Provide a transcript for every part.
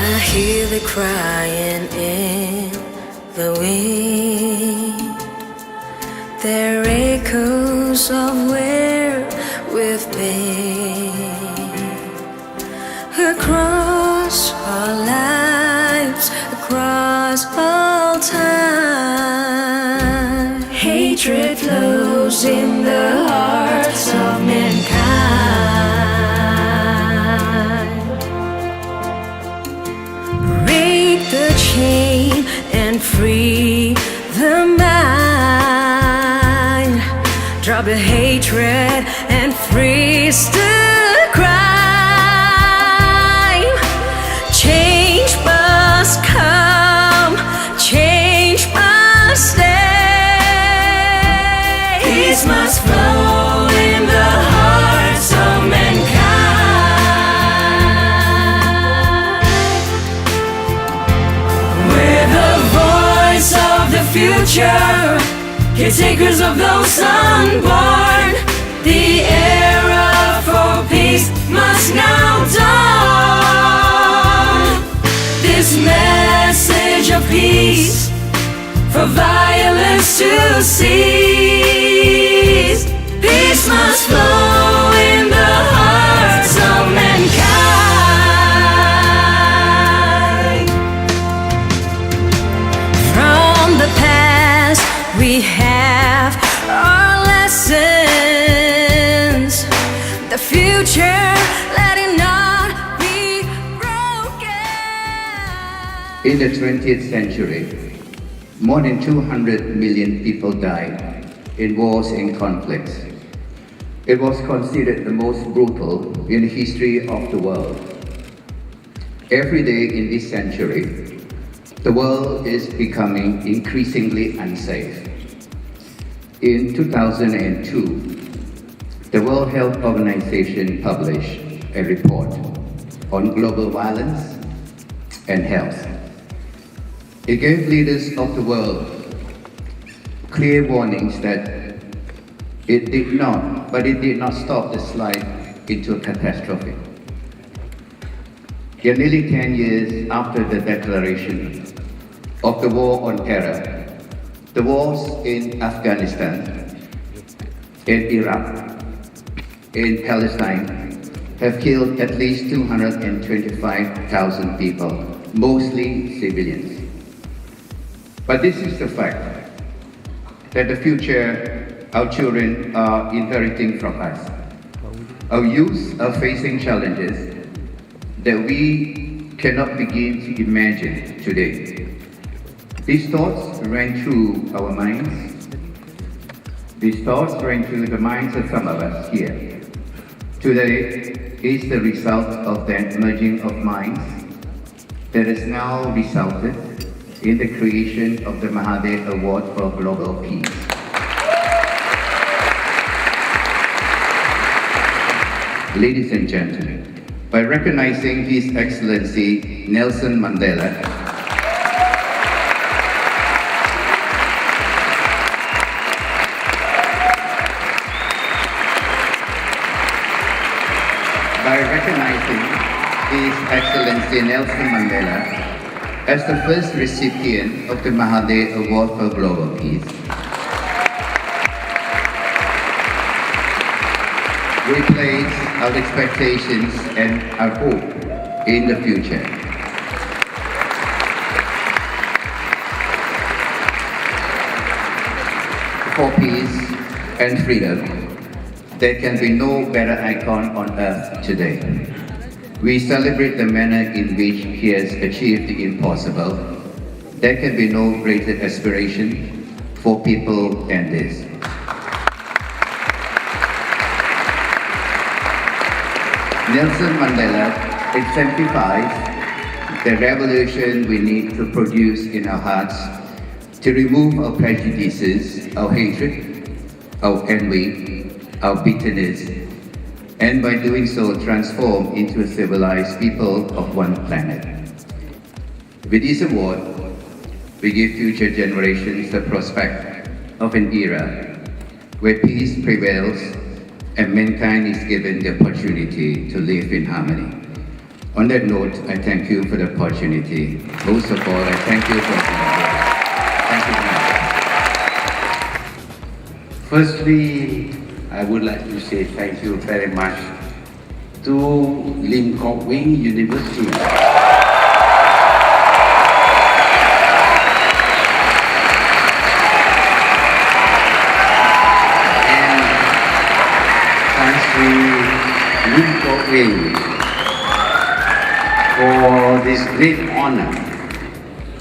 I hear the crying in the wind. There are echoes of where we've been. Across our lives, across all time, hatred flows in the hearts of mankind. Break the chain and free the mind. Drop the hatred and freeze the crime. Change must come, change must stay. Peace must flow in the hearts of mankind. We're the voice of the future, caretakers of those unborn. The era for peace must now dawn. This message of peace, for violence to cease. Peace must flow in the hearts of mankind. From the past we have our lessons. The future, let it not be broken. In the 20th century, more than 200 million people died in wars and conflicts. It was considered the most brutal in the history of the world. Every day in this century, the world is becoming increasingly unsafe. In 2002, the World Health Organization published a report on global violence and health. It gave leaders of the world clear warnings that it did not stop the slide into a catastrophe. Yet nearly 10 years after the declaration of the war on terror, the wars in Afghanistan, in Iraq, in Palestine have killed at least 225,000 people, mostly civilians. But this is the fact that the future our children are inheriting from us. Our youth are facing challenges that we cannot begin to imagine today. These thoughts ran through our minds. These thoughts ran through the minds of some of us here. Today is the result of that merging of minds that has now resulted in the creation of the Mahathir Award for Global Peace. Ladies and gentlemen, by recognizing His Excellency Nelson Mandela as the first recipient of the Mahathir Award for Global Peace, we place our expectations and our hope in the future. For peace and freedom, there can be no better icon on earth today. We celebrate the manner in which he has achieved the impossible. There can be no greater aspiration for people than this. Nelson Mandela exemplifies the revolution we need to produce in our hearts to remove our prejudices, our hatred, our envy, our bitterness, and by doing so transform into a civilized people of one planet. With this award, we give future generations the prospect of an era where peace prevails and mankind is given the opportunity to live in harmony. On that note, I thank you for the opportunity. Most of all, I thank you for being here. Thank you very much. Firstly, I would like to say thank you very much to Limkokwing University. And Country Limkokwing for this great honor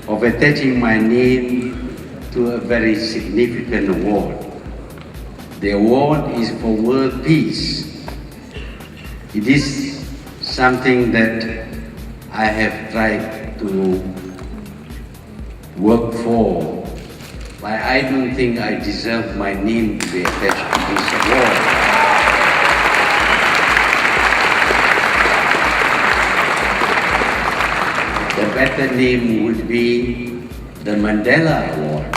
of attaching my name to a very significant award. The award is for world peace. It is something that I have tried to work for, but I don't think I deserve my name to be attached to this award. The better name would be the Mandela Award.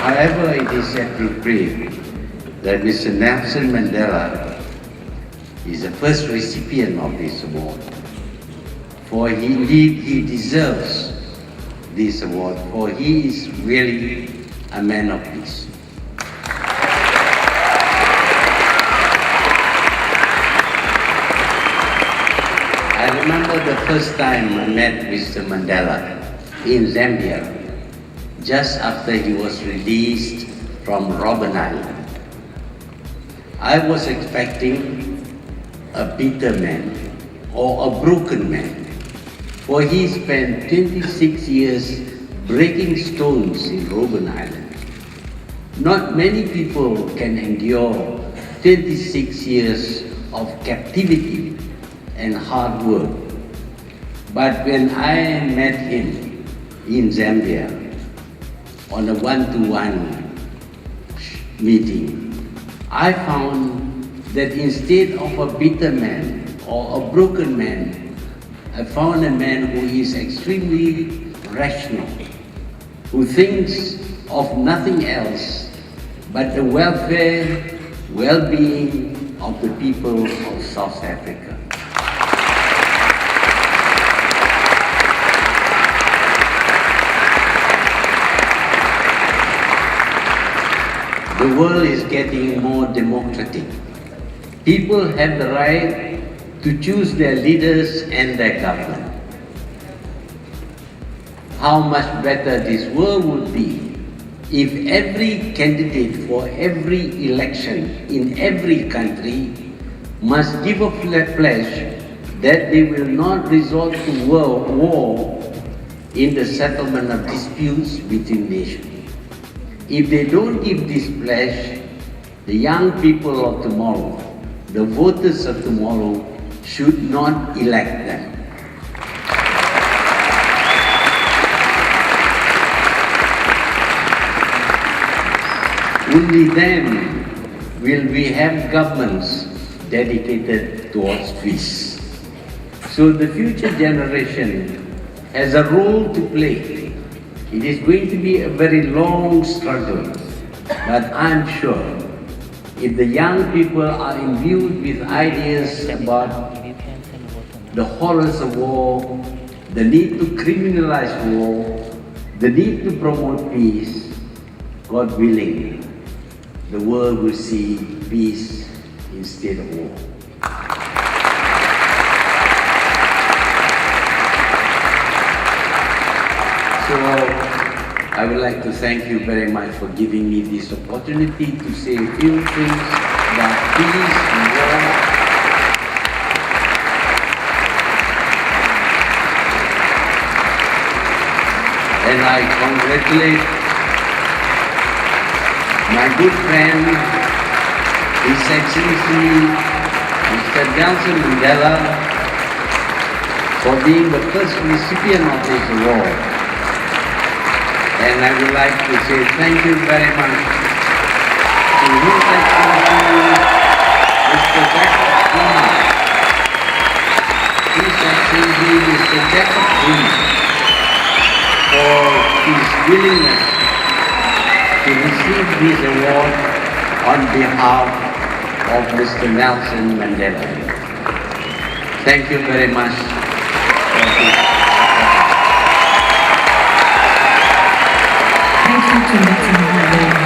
However, it is appropriate that Mr. Nelson Mandela is the first recipient of this award. For he deserves this award, for he is really a man of peace. I remember the first time I met Mr. Mandela in Zambia, just after he was released from Robben Island. I was expecting a bitter man or a broken man, for he spent 26 years breaking stones in Robben Island. Not many people can endure 26 years of captivity and hard work. But when I met him in Zambia on a one-to-one meeting, I found that instead of a bitter man or a broken man, I found a man who is extremely rational, who thinks of nothing else but the welfare, well-being of the people of South Africa. The world is getting more democratic. People have the right to choose their leaders and their government. How much better this world would be if every candidate for every election in every country must give a pledge that they will not resort to war in the settlement of disputes between nations. If they don't give this pledge, the young people of tomorrow, the voters of tomorrow, should not elect them. Only then will we have governments dedicated towards peace. So the future generation has a role to play. It is going to be a very long struggle, but I'm sure if the young people are imbued with ideas about the horrors of war, the need to criminalize war, the need to promote peace, God willing, the world will see peace instead of war. So I would like to thank you very much for giving me this opportunity to say a few things about peace and war. And I congratulate my good friend, His Excellency Mr. Nelson Mandela, for being the first recipient of this award. And I would like to say thank you very much to His Excellency Mr. Dato, His Excellency Mr. Dato, for his willingness to receive this award on behalf of Mr. Nelson Mandela. Thank you very much. Thank you. Thank you to Mr. Mohamad.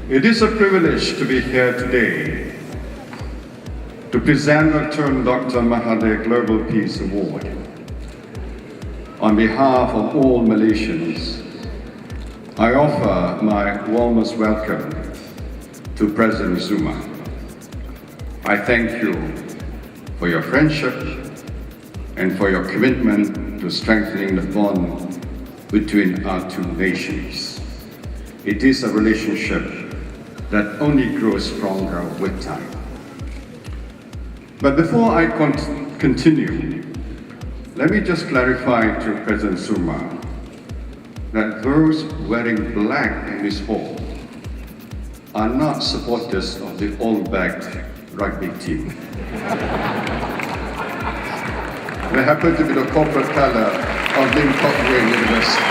It is a privilege to be here today to present the Dr. Mahathir Global Peace Award. On behalf of all Malaysians, I offer my warmest welcome to President Zuma. I thank you for your friendship and for your commitment to strengthening the bond between our two nations. It is a relationship that only grows stronger with time. But before I continue, let me just clarify to President Zuma that those wearing black in this hall are not supporters of the all-black rugby team. They happen to be the corporate color of Limkokwing University.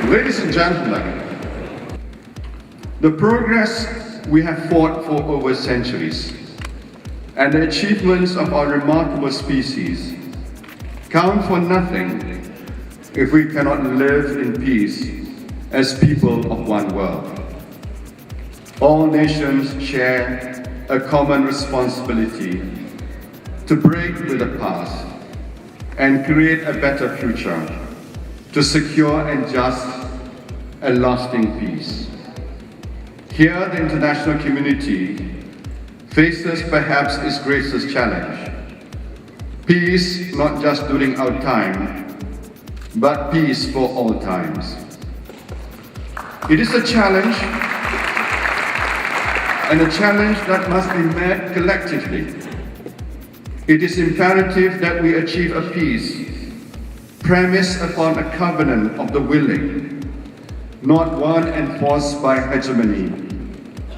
Ladies and gentlemen, the progress we have fought for over centuries and the achievements of our remarkable species count for nothing if we cannot live in peace as people of one world. All nations share a common responsibility to break with the past and create a better future, to secure and just and lasting peace. Here, the international community faces perhaps its greatest challenge. Peace not just during our time, but peace for all times. It is a challenge, and a challenge that must be met collectively. It is imperative that we achieve a peace premised upon a covenant of the willing, not one enforced by hegemony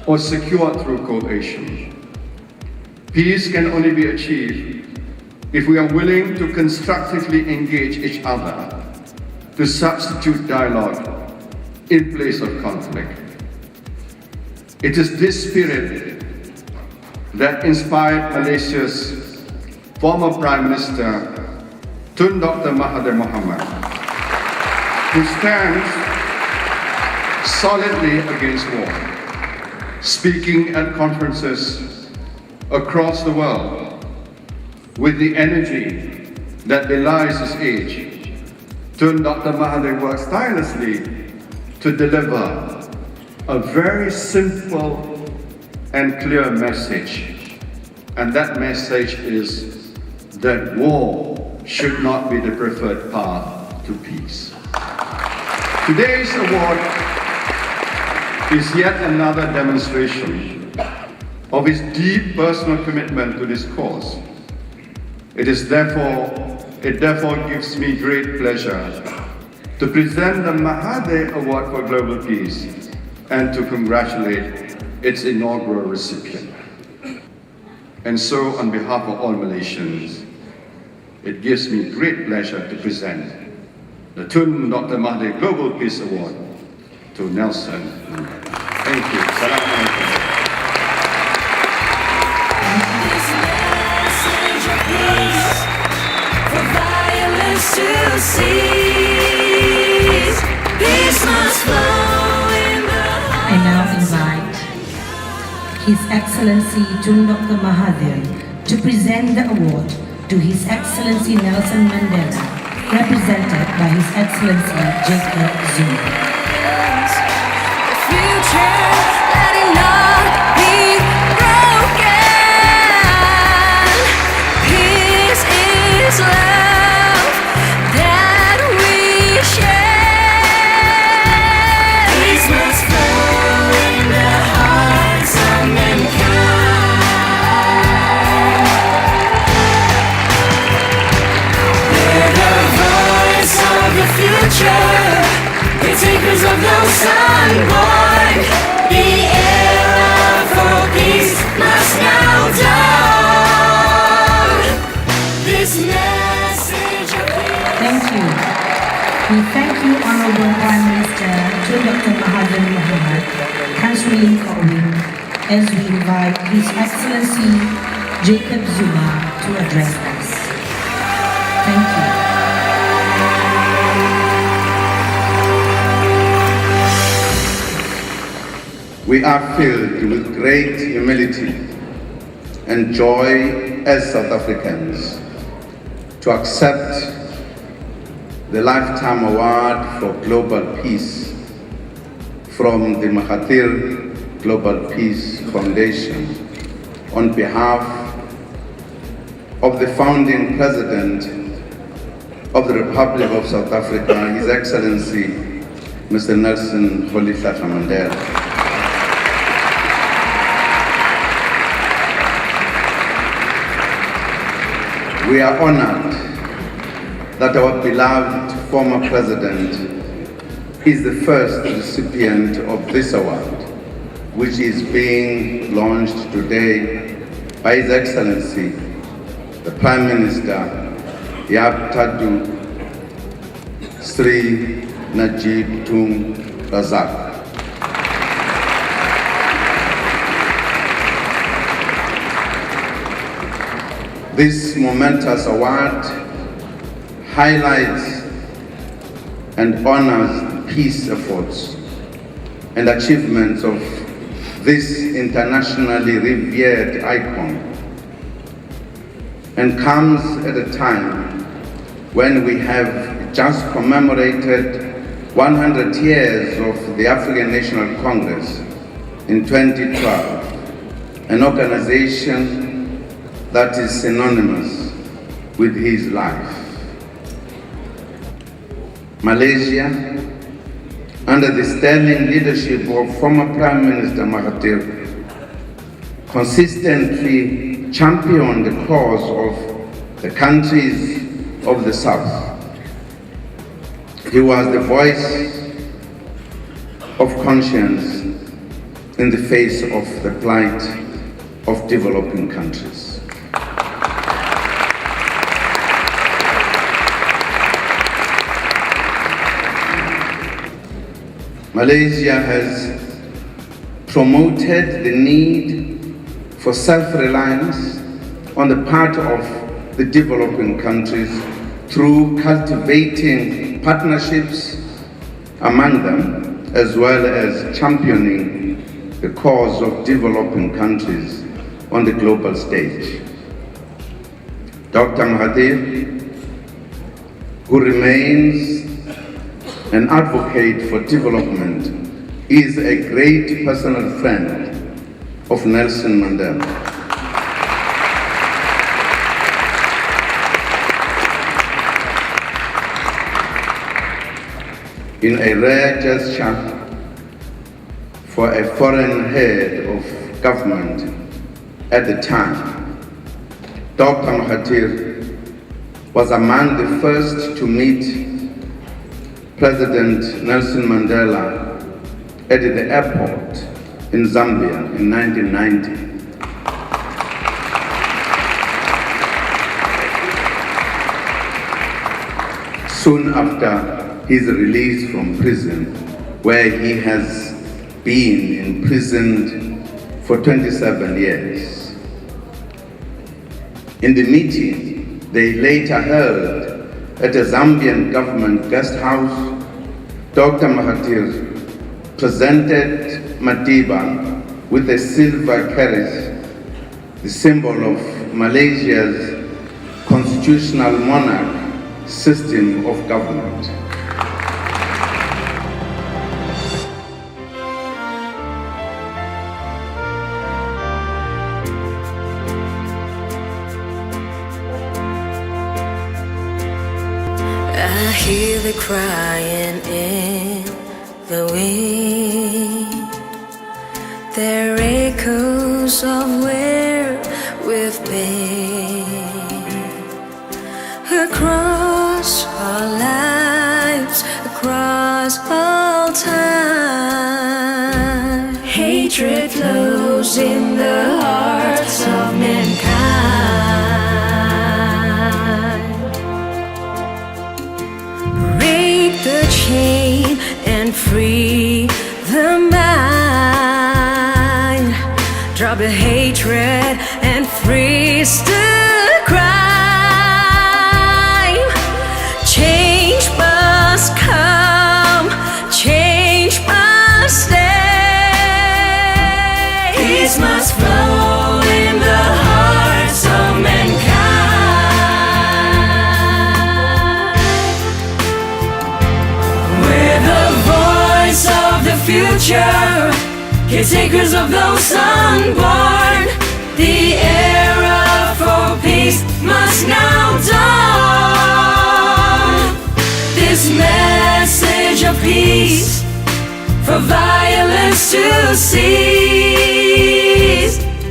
or secured through coercion. Peace can only be achieved if we are willing to constructively engage each other, to substitute dialogue in place of conflict. It is this spirit that inspired Malaysia's former Prime Minister, Dr. Mahathir Mohamad, who stands solidly against war, speaking at conferences across the world with the energy that belies his age. Dr. Mahathir works tirelessly to deliver a very simple and clear message. And that message is that war should not be the preferred path to peace. Today's award is yet another demonstration of his deep personal commitment to this cause. It therefore gives me great pleasure to present the Mahathir Award for Global Peace and to congratulate its inaugural recipient. And so, on behalf of all Malaysians, it gives me great pleasure to present the Dr. Mahathir Global Peace Award to Nelson Mandela. Thank you. Salam alaikum. This message of peace, for violence to cease. Peace must flow in the heart. I now invite His Excellency Dr. Mahathir to present the award to His Excellency Nelson Mandela, represented by His Excellency Jacob Zuma. The future, let it not be broken. Peace is love that we share. Peace must flow in the hearts of mankind. We're the voice of the future, the takers of those unborn. The era for peace must now die. this message of peace. Thank you. We thank you, Honorable Prime Minister Dr. Mahathir Mohamad, Councillor Limkokwing, as we invite His Excellency Jacob Zuma to address us. Thank you. We are filled with great humility and joy as South Africans to accept the Lifetime Award for Global Peace from the Mahathir Global Peace Foundation on behalf of the founding President of the Republic of South Africa, His Excellency Mr. Nelson Mandela. We are honored that our beloved former president is the first recipient of this award, which is being launched today by His Excellency, the Prime Minister, Dato Sri Najib Tun Razak. This momentous award highlights and honors the peace efforts and achievements of this internationally revered icon, and comes at a time when we have just commemorated 100 years of the African National Congress in 2012, an organization that is synonymous with his life. Malaysia, under the sterling leadership of former Prime Minister Mahathir, consistently championed the cause of the countries of the South. He was the voice of conscience in the face of the plight of developing countries. Malaysia has promoted the need for self-reliance on the part of the developing countries through cultivating partnerships among them, as well as championing the cause of developing countries on the global stage. Dr. Mahathir, who remains an advocate for development, is a great personal friend of Nelson Mandela. In a rare gesture for a foreign head of government at the time, Dr. Mahathir was among the first to meet President Nelson Mandela at the airport in Zambia in 1990. Soon after his release from prison, where he has been imprisoned for 27 years. In the meeting they later held at a Zambian government guest house, Dr. Mahathir presented Madiba with a silver carriage, the symbol of Malaysia's constitutional monarch system of government. I hear the crying in the wind. They're echoes of where we've been. Across our lives, across all time, hatred flows in the hearts of mankind. chain and free the mind. Drop the hatred and freeze the crime. Change must come, change must stay. Peace must flow in the hearts of mankind. We're the voice of the future, caretakers of those unborn. The era for peace must now dawn. This message of peace for violence to cease.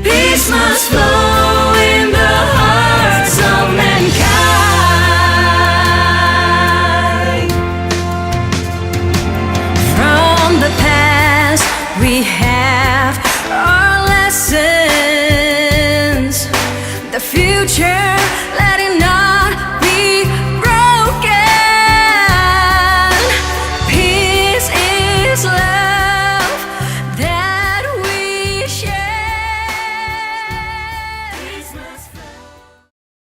Peace must flow